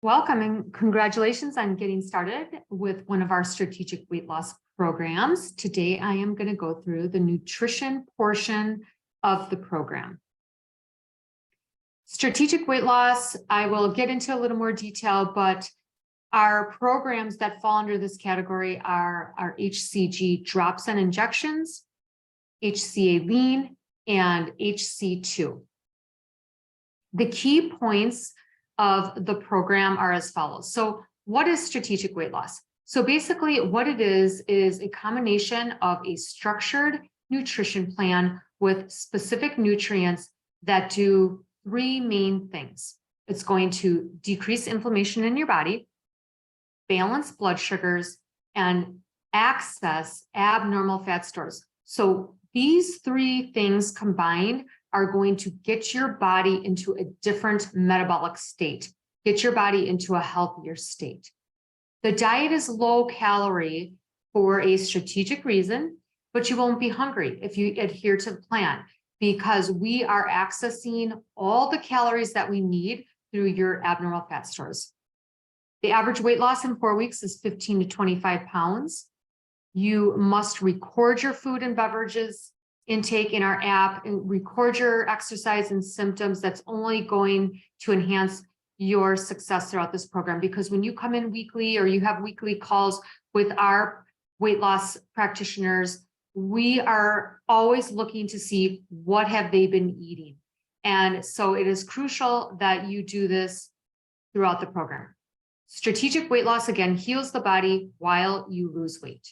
Welcome and congratulations on getting started with one of our strategic weight loss programs. Today, I am going to go through the nutrition portion of the program. Strategic weight loss, I will get into a little more detail, but our programs that fall under this category are our HCG drops and injections, HCA lean, and HC2. The key points of the program are as follows. So what is strategic weight loss? So basically what it is a combination of a structured nutrition plan with specific nutrients that do three main things. It's going to decrease inflammation in your body, balance blood sugars, and access abnormal fat stores. So these three things combined are going to get your body into a different metabolic state, get your body into a healthier state. The diet is low calorie for a strategic reason, but you won't be hungry if you adhere to the plan because we are accessing all the calories that we need through your abnormal fat stores. The average weight loss in 4 weeks is 15 to 25 pounds. You must record your food and beverages intake in our app and record your exercise and symptoms. That's only going to enhance your success throughout this program, because when you come in weekly or you have weekly calls with our weight loss practitioners, we are always looking to see what have they been eating. And so it is crucial that you do this throughout the program. Strategic weight loss, again, heals the body while you lose weight.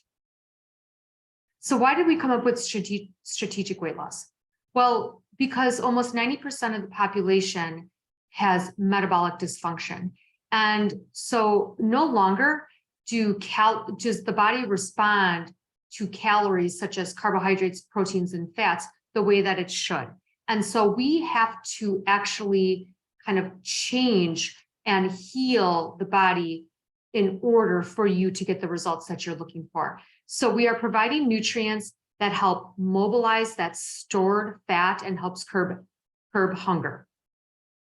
So why did we come up with strategic weight loss? Well, because almost 90% of the population has metabolic dysfunction. And so no longer does the body respond to calories such as carbohydrates, proteins, and fats the way that it should. And so we have to actually kind of change and heal the body in order for you to get the results that you're looking for. So we are providing nutrients that help mobilize that stored fat and helps curb hunger.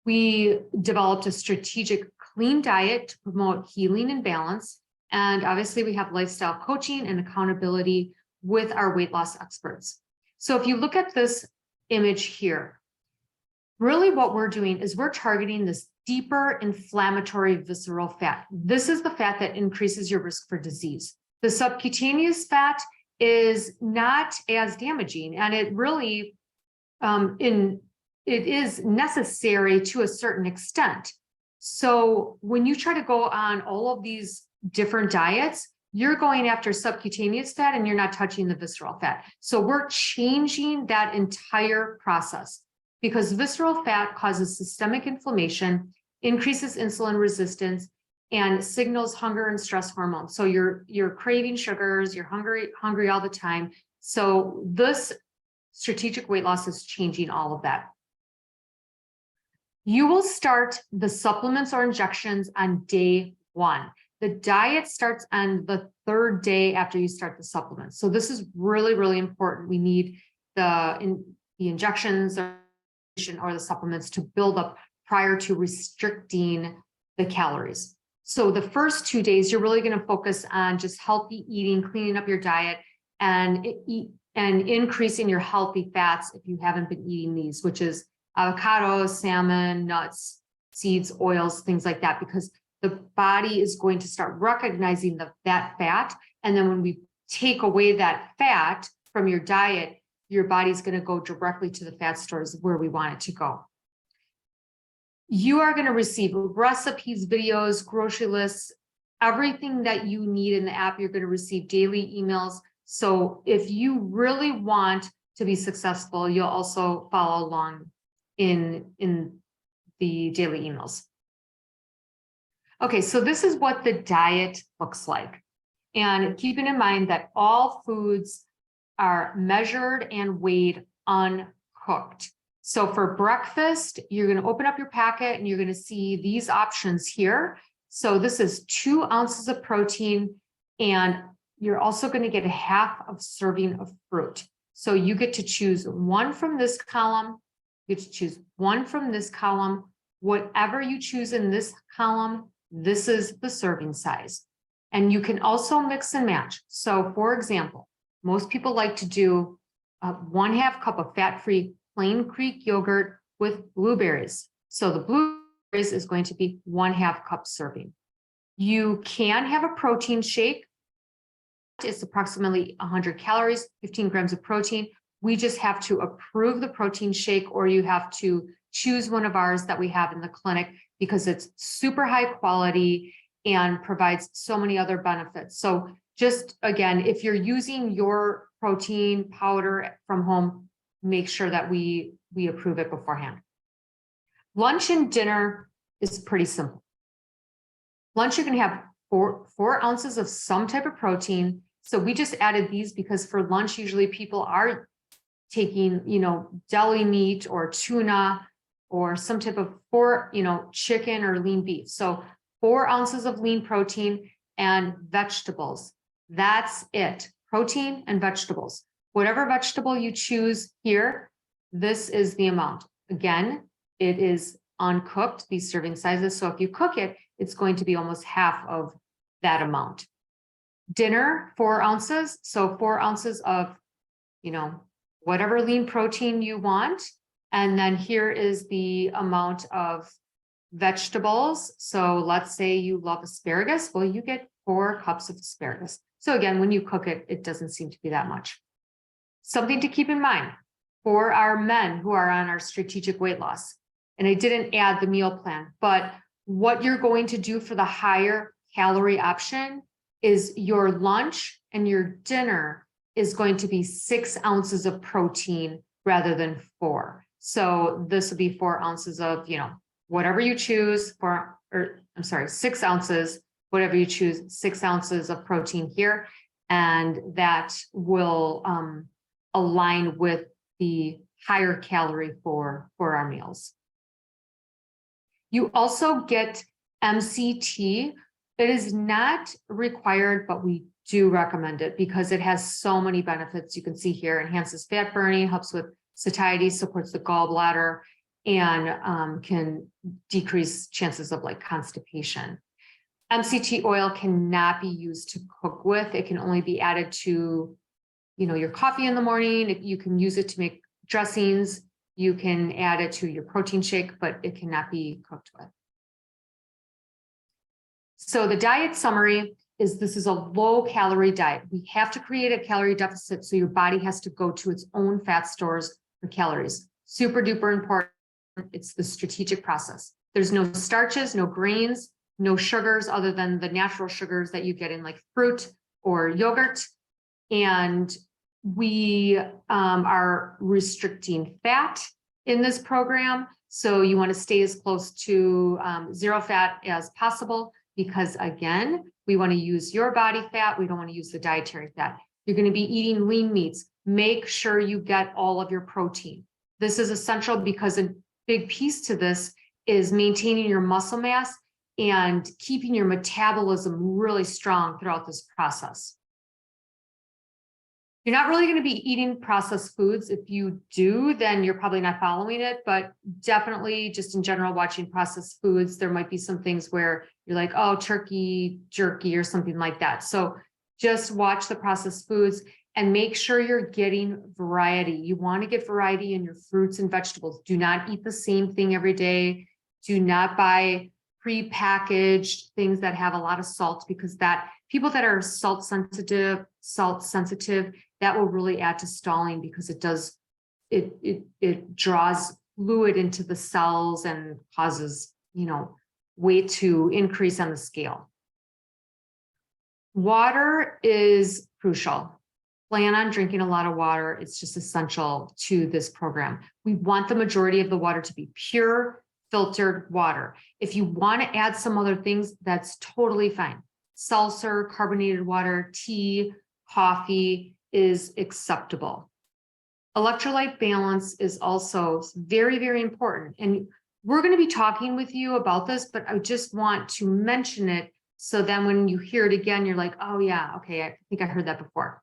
We developed a strategic clean diet to promote healing and balance. And obviously we have lifestyle coaching and accountability with our weight loss experts. So if you look at this image here, really what we're doing is we're targeting this deeper inflammatory visceral fat. This is the fat that increases your risk for disease. The subcutaneous fat is not as damaging, and it really it is necessary to a certain extent. So when you try to go on all of these different diets, you're going after subcutaneous fat and you're not touching the visceral fat. So we're changing that entire process because visceral fat causes systemic inflammation, increases insulin resistance, and signals hunger and stress hormones. So you're craving sugars, you're hungry all the time. So this strategic weight loss is changing all of that. You will start the supplements or injections on day 1. The diet starts on the 3rd day after you start the supplements. So this is really, really important. We need the injections or the supplements to build up prior to restricting the calories. So the first 2 days, you're really going to focus on just healthy eating, cleaning up your diet, and increasing your healthy fats if you haven't been eating these, which is avocados, salmon, nuts, seeds, oils, things like that, because the body is going to start recognizing that fat. And then when we take away that fat from your diet, your body's going to go directly to the fat stores where we want it to go. You are going to receive recipes, videos, grocery lists, everything that you need in the app. You're going to receive daily emails. So if you really want to be successful, you'll also follow along in the daily emails. Okay, so this is what the diet looks like. And keeping in mind that all foods are measured and weighed uncooked. So for breakfast, you're going to open up your packet and you're going to see these options here. So this is 2 ounces of protein, and you're also going to get a half of serving of fruit. So you get to choose one from this column, you get to choose one from this column. Whatever you choose in this column This is the serving size. And you can also mix and match. So for example, most people like to do 1/2 cup of fat-free plain Greek yogurt with blueberries. So the blueberries is going to be 1/2 cup serving. You can have a protein shake. It's approximately 100 calories, 15 grams of protein. We just have to approve the protein shake, or you have to choose one of ours that we have in the clinic because it's super high quality and provides so many other benefits. So just again, if you're using your protein powder from home, make sure that we approve it beforehand. Lunch and dinner is pretty simple. Lunch, you can have four ounces of some type of protein. So we just added these because for lunch, usually people are taking, deli meat or tuna or some type of chicken or lean beef. So 4 ounces of lean protein and vegetables. That's it. Protein and vegetables. Whatever vegetable you choose here, this is the amount. Again, it is uncooked, these serving sizes. So if you cook it, it's going to be almost half of that amount. Dinner, 4 ounces. So 4 ounces of, whatever lean protein you want. And then here is the amount of vegetables. So let's say you love asparagus. Well, you get 4 cups of asparagus. So again, when you cook it, it doesn't seem to be that much. Something to keep in mind for our men who are on our strategic weight loss. And I didn't add the meal plan, but what you're going to do for the higher calorie option is your lunch and your dinner is going to be 6 ounces of protein rather than 4. So this would be 4 ounces of, whatever you choose 6 ounces, whatever you choose, 6 ounces of protein here. And that will align with the higher calorie for our meals. You also get MCT. It is not required, but we do recommend it because it has so many benefits. You can see here, enhances fat burning, helps with satiety, supports the gallbladder, and can decrease chances of constipation. MCT oil cannot be used to cook with. It can only be added to, your coffee in the morning. You can use it to make dressings. You can add it to your protein shake, but it cannot be cooked with. So the diet summary is this is a low calorie diet. We have to create a calorie deficit, so your body has to go to its own fat stores for calories. Super duper important. It's the strategic process. There's no starches, no grains, no sugars other than the natural sugars that you get in fruit or yogurt. And we are restricting fat in this program. So you want to stay as close to 0 fat as possible, because again, we want to use your body fat. We don't want to use the dietary fat. You're going to be eating lean meats. Make sure you get all of your protein. This is essential because a big piece to this is maintaining your muscle mass and keeping your metabolism really strong throughout this process. You're not really going to be eating processed foods. If you do, then you're probably not following it, but definitely just in general, watching processed foods, there might be some things where you're like, oh, turkey jerky or something like that. So just watch the processed foods and make sure you're getting variety. You want to get variety in your fruits and vegetables. Do not eat the same thing every day. Do not buy pre-packaged things that have a lot of salt, because people that are salt sensitive, that will really add to stalling, because it draws fluid into the cells and causes, weight to increase on the scale. Water is crucial. Plan on drinking a lot of water. It's just essential to this program. We want the majority of the water to be pure, filtered water. If you want to add some other things, that's totally fine. Seltzer, carbonated water, tea, coffee is acceptable. Electrolyte balance is also very, very important. And we're going to be talking with you about this, but I just want to mention it so then when you hear it again, you're like, oh yeah, okay, I think I heard that before.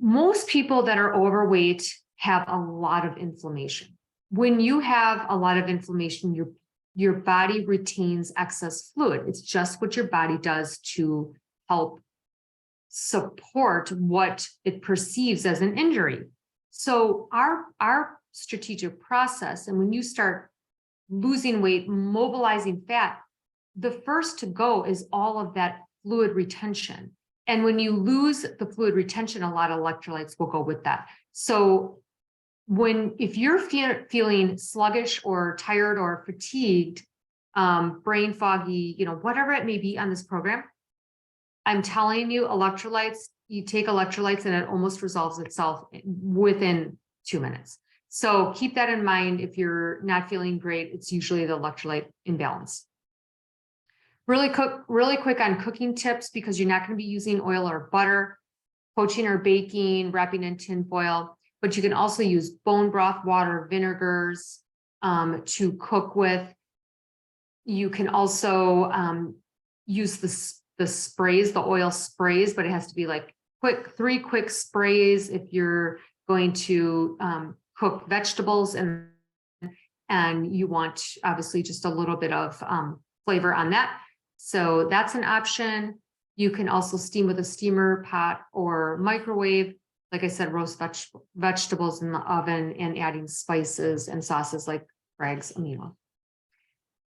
Most people that are overweight have a lot of inflammation. When you have a lot of inflammation, your your body retains excess fluid. It's just what your body does to help support what it perceives as an injury. So our strategic process, and when you start losing weight, mobilizing fat, the first to go is all of that fluid retention. And when you lose the fluid retention, a lot of electrolytes will go with that. So if you're feeling sluggish or tired or fatigued, brain foggy, whatever it may be on this program, I'm telling you, electrolytes, you take electrolytes and it almost resolves itself within 2 minutes. So keep that in mind. If you're not feeling great, it's usually the electrolyte imbalance. Really quick on cooking tips, because you're not going to be using oil or butter, poaching or baking, wrapping in tin foil, but you can also use bone broth, water, vinegars to cook with. You can also use the sprays, the oil sprays, but it has to be like 3 quick sprays if you're going to cook vegetables and you want obviously just a little bit of flavor on that. So that's an option. You can also steam with a steamer pot or microwave. Like I said, roast vegetables in the oven and adding spices and sauces like Bragg's Amino.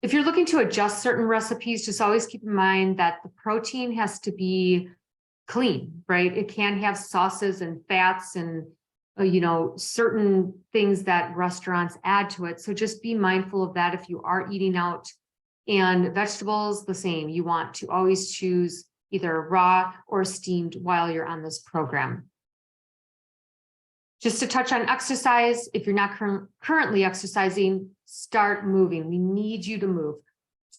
If you're looking to adjust certain recipes, just always keep in mind that the protein has to be clean, right? It can't have sauces and fats and certain things that restaurants add to it. So just be mindful of that if you are eating out. And vegetables, the same. You want to always choose either raw or steamed while you're on this program. Just to touch on exercise, if you're not currently exercising, start moving. We need you to move.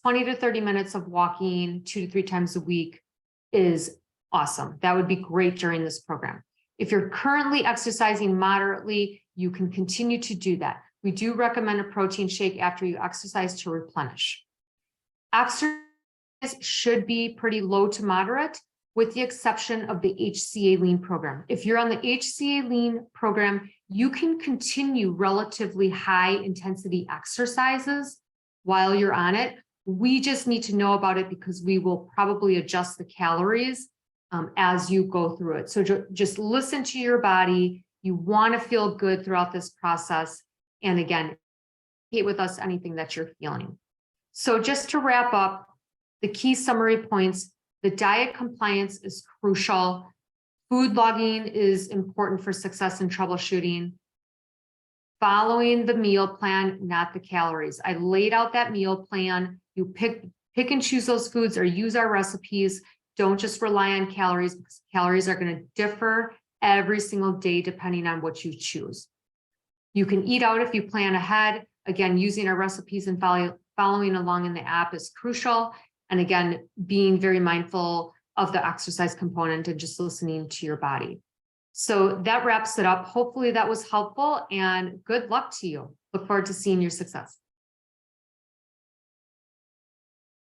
20 to 30 minutes of walking 2 to 3 times a week is awesome. That would be great during this program. If you're currently exercising moderately, you can continue to do that. We do recommend a protein shake after you exercise to replenish. Exercise should be pretty low to moderate, with the exception of the HCA Lean program. If you're on the HCA Lean program, you can continue relatively high intensity exercises while you're on it. We just need to know about it because we will probably adjust the calories as you go through it. So just listen to your body. You want to feel good throughout this process. And again, communicate with us anything that you're feeling. So just to wrap up, the key summary points: the diet compliance is crucial. Food logging is important for success in troubleshooting. Following the meal plan, not the calories. I laid out that meal plan. You pick and choose those foods or use our recipes. Don't just rely on calories, because calories are going to differ every single day depending on what you choose. You can eat out if you plan ahead. Again, using our recipes and following along in the app is crucial. And again, being very mindful of the exercise component and just listening to your body. So that wraps it up. Hopefully that was helpful, and good luck to you. Look forward to seeing your success.